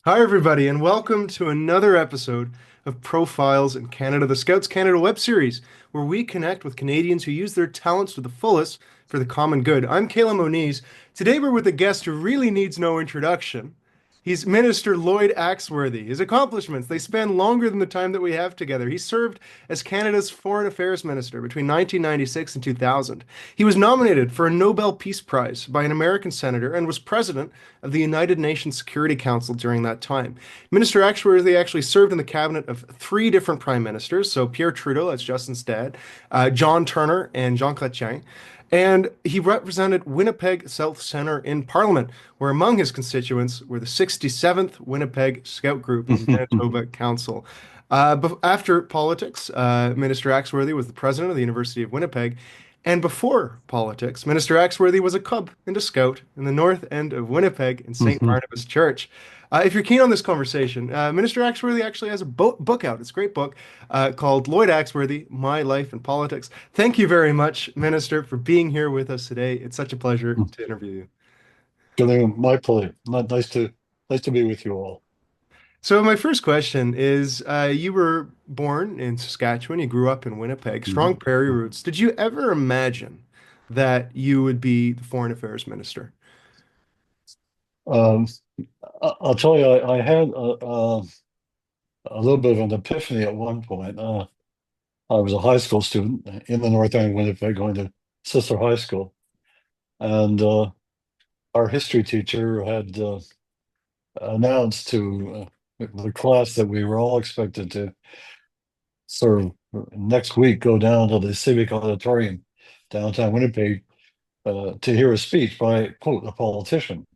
Hi, everybody, and welcome to another episode of Profiles in Canada, the Scouts Canada web series, where we connect with Canadians who use their talents to the fullest for the common good. I'm Kaelem O'Nees. Today, we're with a guest who really needs no introduction. He's Minister Lloyd Axworthy. His accomplishments, they span longer than the time that we have together. He served as Canada's Foreign Affairs Minister between 1996 and 2000. He was nominated for a Nobel Peace Prize by an American senator and was president of the United Nations Security Council during that time. Minister Axworthy actually served in the cabinet of three different prime ministers, so Pierre Trudeau, that's Justin's dad, John Turner, and Jean Chrétien. And he represented Winnipeg South Centre in Parliament, where among his constituents were the 67th Winnipeg Scout Group in Manitoba Council. After politics, Minister Axworthy was the president of the University of Winnipeg. And before politics, Minister Axworthy was a cub and a scout in the north end of Winnipeg in St. Barnabas Church. If you're keen on this conversation, Minister Axworthy actually has a book out. It's a great book called Lloyd Axworthy, My Life in Politics. Thank you very much, Minister, for being here with us today. It's such a pleasure to interview you. Kaelem, my pleasure. Nice to be with you all. So my first question is, you were born in Saskatchewan, you grew up in Winnipeg, strong Mhm. prairie roots. Did you ever imagine that you would be the Foreign Affairs Minister? Um, I'll tell you, I had a little bit of an epiphany at one point. I was a high school student in the North End of Winnipeg, going to Sister High School, and our history teacher had announced to the class that we were all expected to sort of next week go down to the Civic Auditorium downtown Winnipeg to hear a speech by, quote, a politician,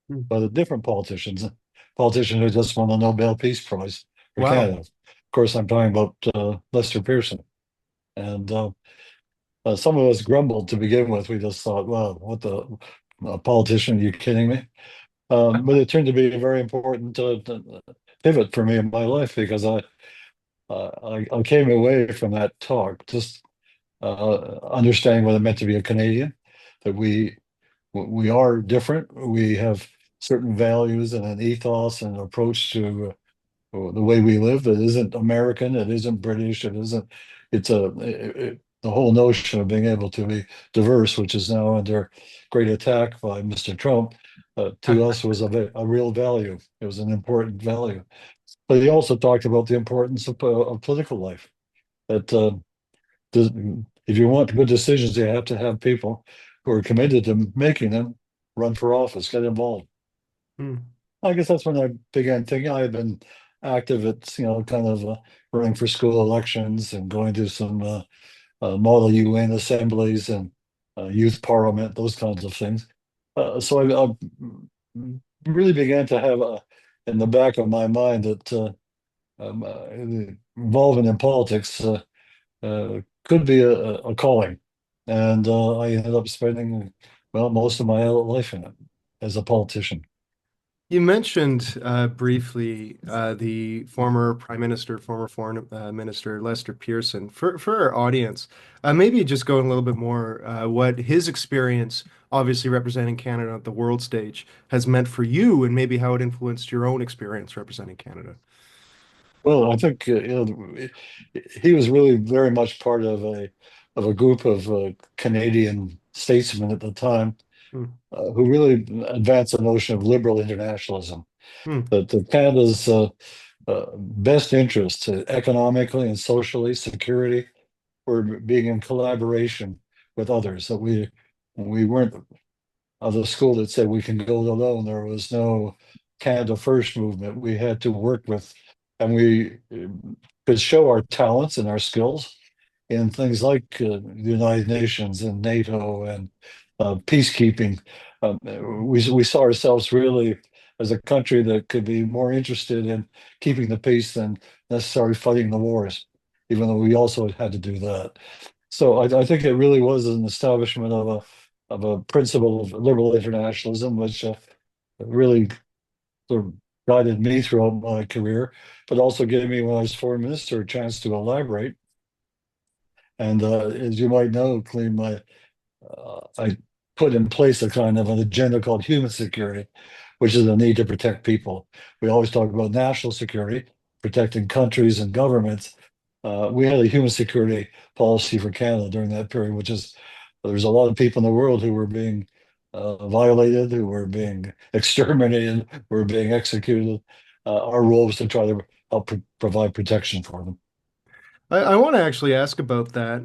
Hmm. by the different politicians, politician who just won the Nobel Peace Prize for Wow. Canada. Of course, I'm talking about Lester Pearson. And some of us grumbled to begin with. We just thought, well, what the a politician? Are you kidding me? But it turned to be a very important pivot for me in my life because I came away from that talk just understanding what it meant to be a Canadian, that we are different. We have certain values and an ethos and an approach to the way we live that isn't American, it isn't British, it isn't. It's the whole notion of being able to be diverse, which is now under great attack by Mr. Trump, to us was a real value. It was an important value. But he also talked about the importance of political life. That does, if you want good decisions, you have to have people who are committed to making them run for office, get involved. Hmm. I guess that's when I began thinking. I had been active at, kind of running for school elections and going to some Model UN assemblies and youth parliament, those kinds of things. So I really began to have in the back of my mind that involvement in politics could be a calling. And I ended up spending, well, most of my life in it as a politician. You mentioned briefly the former Prime Minister, former Foreign Minister Lester Pearson. For our audience, maybe just go in a little bit more what his experience, obviously representing Canada at the world stage, has meant for you, and maybe how it influenced your own experience representing Canada. Well, I think he was really very much part of a group of Canadian statesmen at the time Hmm. who really advanced the notion of liberal internationalism. Hmm. That Canada's best interests, economically and socially, security, were being in collaboration with others. That we weren't of the school that said we can go it alone. There was no Canada First movement. We had to work with, and we could show our talents and our skills in things like the United Nations and NATO and peacekeeping. We saw ourselves really as a country that could be more interested in keeping the peace than necessarily fighting the wars, even though we also had to do that. So I think it really was an establishment of a principle of liberal internationalism, which really sort of guided me throughout my career, but also gave me, when I was foreign minister, a chance to elaborate. And as you might know, I put in place a kind of an agenda called human security, which is the need to protect people. We always talk about national security, protecting countries and governments. We had a human security policy for Canada during that period, which is there's a lot of people in the world who were being violated, who were being exterminated, were being executed. Our role was to try to help provide protection for them. I want to actually ask about that.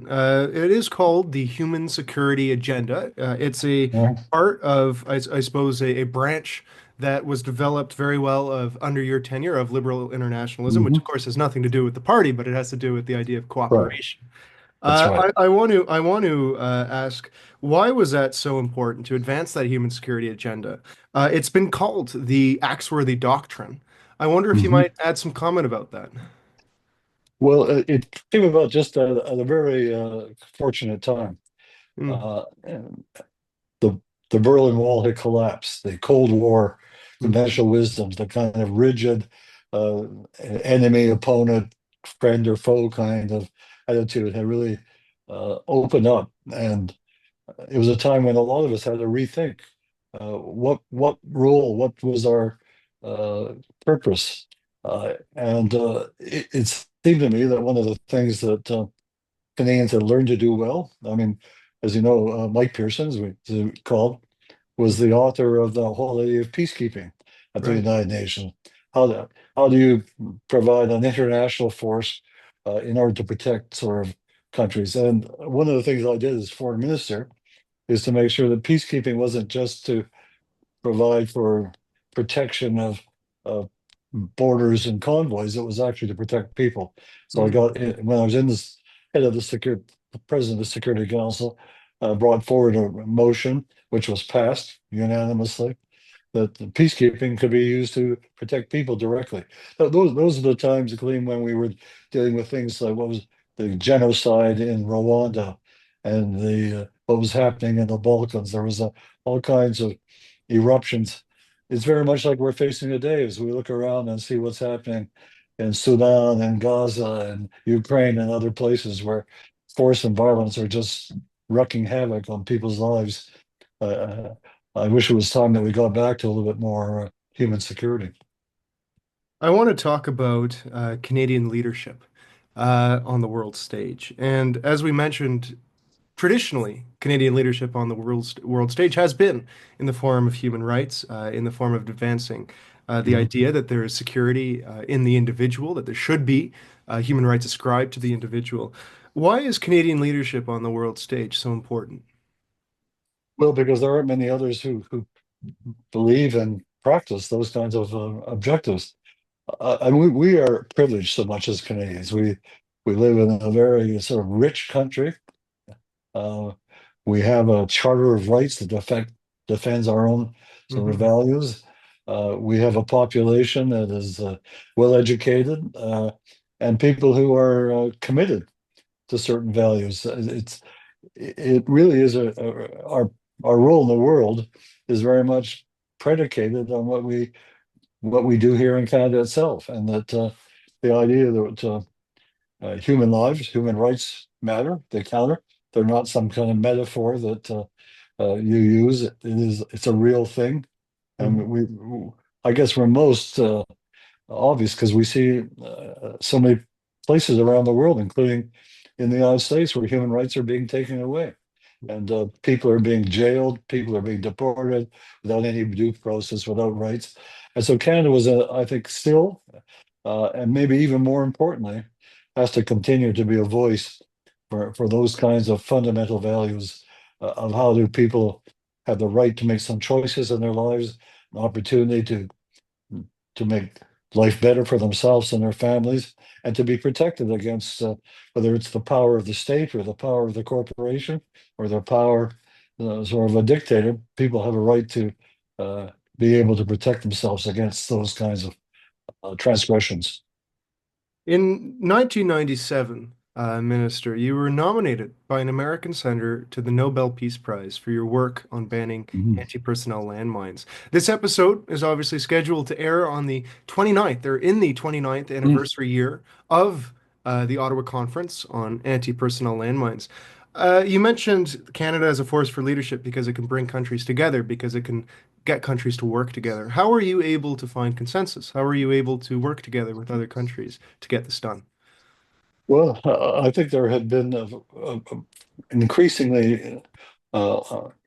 It is called the Human Security Agenda. It's a Yeah. part of, I suppose, a branch that was developed very well of under your tenure of liberal internationalism, which Hmm. of course has nothing to do with the party, but it has to do with the idea of Right. cooperation. That's right. I want to ask, why was that so important to advance that human security agenda? It's been called the Axworthy Doctrine. I wonder if you Hmm. might add some comment about that. Well, it came about just at a very fortunate time. Mm, And the Berlin Wall had collapsed. The Cold War mhm. conventional wisdoms, the kind of rigid uh, enemy, opponent, friend or foe kind of attitude had really opened up, and it was a time when a lot of us had to rethink what role, what was our uh, purpose, and it seemed to me that one of the things that Canadians had learned to do well. I mean, as you know, Mike Pearson, as we called, was the author of the whole idea of peacekeeping at the Right. United Nations. How do you provide an international force in order to protect sort of countries? And one of the things I did as foreign minister is to make sure that peacekeeping wasn't just to provide for protection of borders and convoys. It was actually to protect people. So I Mm. got when I was in this head of the security, president of the Security Council, brought forward a motion which was passed unanimously that the peacekeeping could be used to protect people directly. Those are the times, Glenn, when we were dealing with things like what was the genocide in Rwanda and the what was happening in the Balkans. There was all kinds of eruptions. It's very much like we're facing today as we look around and see what's happening in Sudan and Gaza and Ukraine and other places where force and violence are just wreaking havoc on people's lives. Uh, I wish it was time that we got back to a little bit more human security. I want to talk about Canadian leadership on the world stage. And as we mentioned, traditionally, Canadian leadership on the world stage has been in the form of human rights, in the form of advancing the Mhm. idea that there is security in the individual, that there should be human rights ascribed to the individual. Why is Canadian leadership on the world stage so important? Well, because there aren't many others who believe and practice those kinds of objectives. And we are privileged so much as Canadians. We live in a very sort of rich country. Uh, we have a charter of rights that defends our own sort of Hmm. values. We have a population that is well educated and people who are committed to certain values. It really is our role in the world is very much predicated on what we do here in Canada itself, and that the idea that human lives, human rights matter, they counter. They're not some kind of metaphor that you use. It's a real thing, and Hmm. I guess we're most obvious because we see so many places around the world, including in the United States, where human rights are being taken away. And people are being jailed, people are being deported without any due process, without rights. And so Canada was, I think, still, and maybe even more importantly, has to continue to be a voice for those kinds of fundamental values of how do people have the right to make some choices in their lives, an opportunity to make life better for themselves and their families, and to be protected against whether it's the power of the state or the power of the corporation or the power sort of a dictator. People have a right to uh, be able to protect themselves against those kinds of transgressions. In 1997, Minister, you were nominated by an American senator to the Nobel Peace Prize for your work on banning Mhm. anti-personnel landmines. This episode is obviously scheduled to air on the 29th, or in the 29th Mm. anniversary year of the Ottawa Conference on anti-personnel landmines. You mentioned Canada as a force for leadership because it can bring countries together, because it can get countries to work together. How are you able to find consensus? How are you able to work together with other countries to get this done? Well, I think there had been increasingly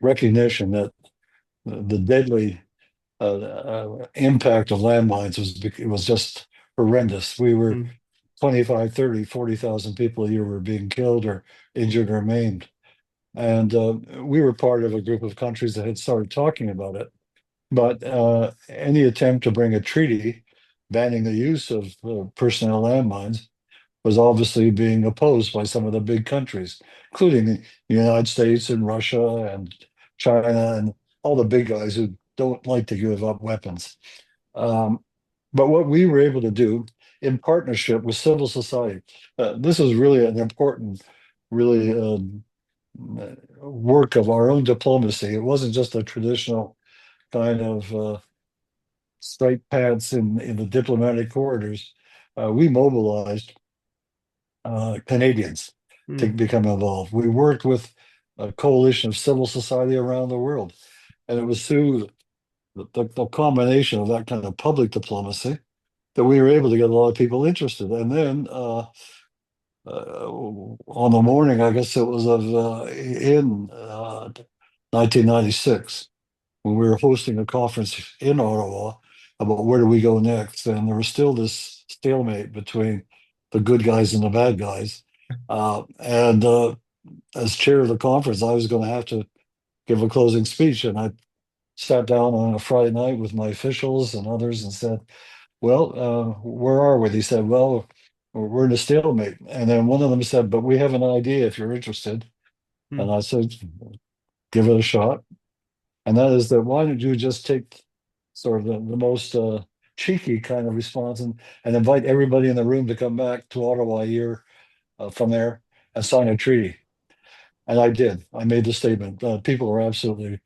recognition that the deadly impact of landmines was just horrendous. We were Mm, 25, 30, 40,000 people a year were being killed or injured or maimed. And we were part of a group of countries that had started talking about it. But any attempt to bring a treaty banning the use of personnel landmines was obviously being opposed by some of the big countries, including the United States and Russia and China and all the big guys who don't like to give up weapons. Um, but what we were able to do in partnership with civil society, this is really an important, really work of our own diplomacy. It wasn't just a traditional kind of straight paths in the diplomatic corridors. We mobilized Canadians to mm. become involved. We worked with a coalition of civil society around the world. And it was through the combination of that kind of public diplomacy that we were able to get a lot of people interested. And then on the morning, I guess it was of in 1996, when we were hosting a conference in Ottawa about where do we go next, and there was still this stalemate between the good guys and the bad guys. And as chair of the conference, I was going to have to give a closing speech, and I sat down on a Friday night with my officials and others and said, "Well, where are we?" They said, "Well, we're in a stalemate." And then one of them said, "But we have an idea if you're interested." And Mm. I said, "Give it a shot." And that is that why don't you just take sort of the most cheeky kind of response and invite everybody in the room to come back to Ottawa a year from there and sign a treaty. And I did. I made the statement. People are absolutely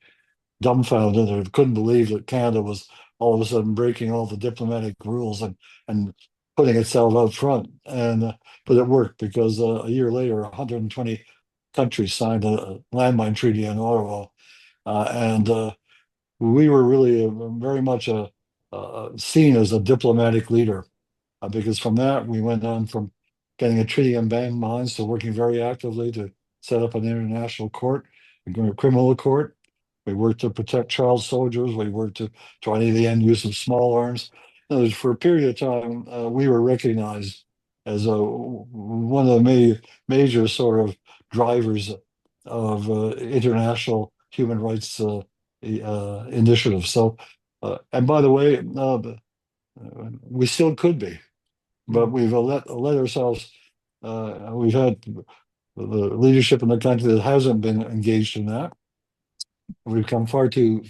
dumbfounded and couldn't believe that Canada was all of a sudden breaking all the diplomatic rules and putting itself out front. And but it worked because a year later, 120 countries signed a landmine treaty in Ottawa, and we were really very much seen as a diplomatic leader because from that we went on from getting a treaty on banned mines to working very actively to set up an international court, a criminal court. We worked to protect child soldiers. We worked to try to the end use of small arms. And for a period of time, we were recognized as one of the major sort of drivers of international human rights initiatives. So, and by the way, we still could be, but Mm. we've let ourselves. We've had the leadership in the country that hasn't been engaged in that. We've become far too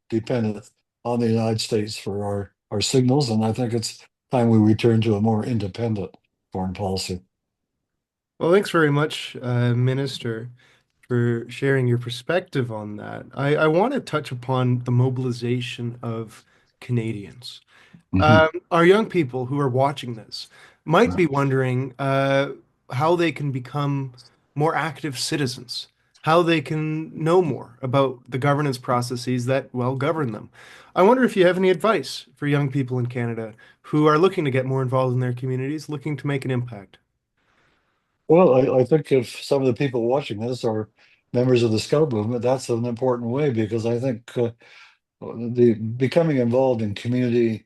dependent on the United States for our signals, and I think it's time we return to a more independent foreign policy. Well, thanks very much, Minister, for sharing your perspective on that. I want to touch upon the mobilization of Canadians. Mhm. Our young people who are watching this might be wondering how they can become more active citizens, how they can know more about the governance processes that, well, govern them. I wonder if you have any advice for young people in Canada who are looking to get more involved in their communities, looking to make an impact. Well, I think if some of the people watching this are members of the Scout movement, that's an important way because I think the becoming involved in community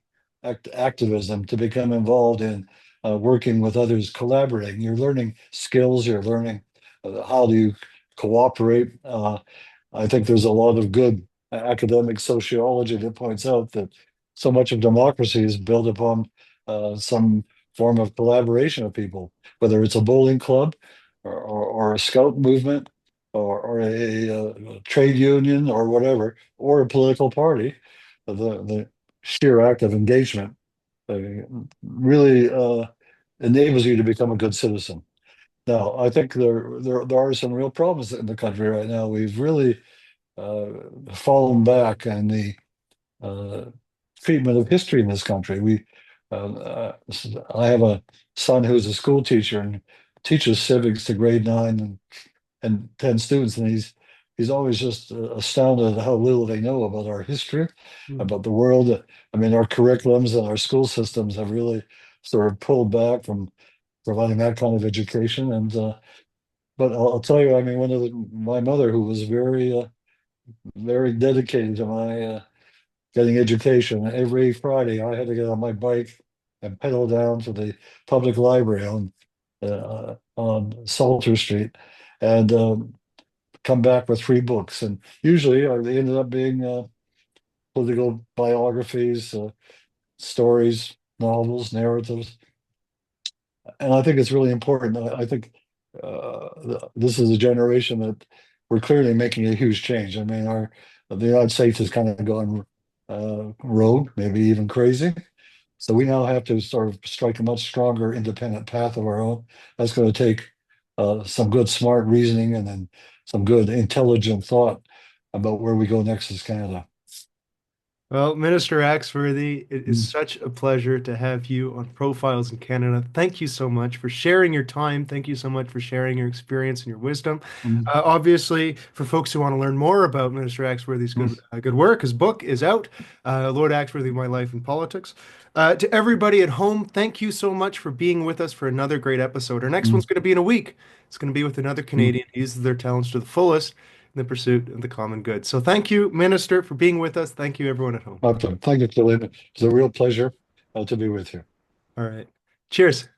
activism, to become involved in working with others, collaborating. You're learning skills. You're learning how do you cooperate. I think there's a lot of good academic sociology that points out that so much of democracy is built upon some form of collaboration of people, whether it's a bowling club or a scout movement or a trade union or whatever, or a political party. The sheer act of engagement uh, really enables you to become a good citizen. Now, I think there are some real problems in the country right now. We've really uh, fallen back in the uh, treatment of history in this country. I have a son who's a school teacher and teaches civics to grade 9 and 10 students, and he's always just astounded at how little they know about our history, Mm. about the world. I mean, our curriculums and our school systems have really sort of pulled back from providing that kind of education. And but I'll tell you, I mean, my mother, who was very dedicated to my getting education, every Friday I had to get on my bike and pedal down to the public library on Salter Street, and come back with 3 books. And usually they ended up being political biographies, stories, novels, narratives. And I think it's really important. I think this is a generation that we're clearly making a huge change. I mean, the United States has kind of gone rogue, maybe even crazy. So we now have to sort of strike a much stronger independent path of our own. That's going to take some good, smart reasoning and then some good, intelligent thought about where we go next as Canada. Well, Minister Axworthy, it is Mm, such a pleasure to have you on Profiles in Canada. Thank you so much for sharing your time. Thank you so much for sharing your experience and your wisdom. mm, Obviously, for folks who want to learn more about Minister Axworthy's mm, good work, his book is out, Lord Axworthy, My Life in Politics. To everybody at home, thank you so much for being with us for another great episode. Our next mm, one's going to be in a week. It's going to be with another mm. Canadian who uses their talents to the fullest in the pursuit of the common good. So thank you, Minister, for being with us. Thank you, everyone at home. Thank you, Kaelem. It's a real pleasure to be with you. All right. Cheers.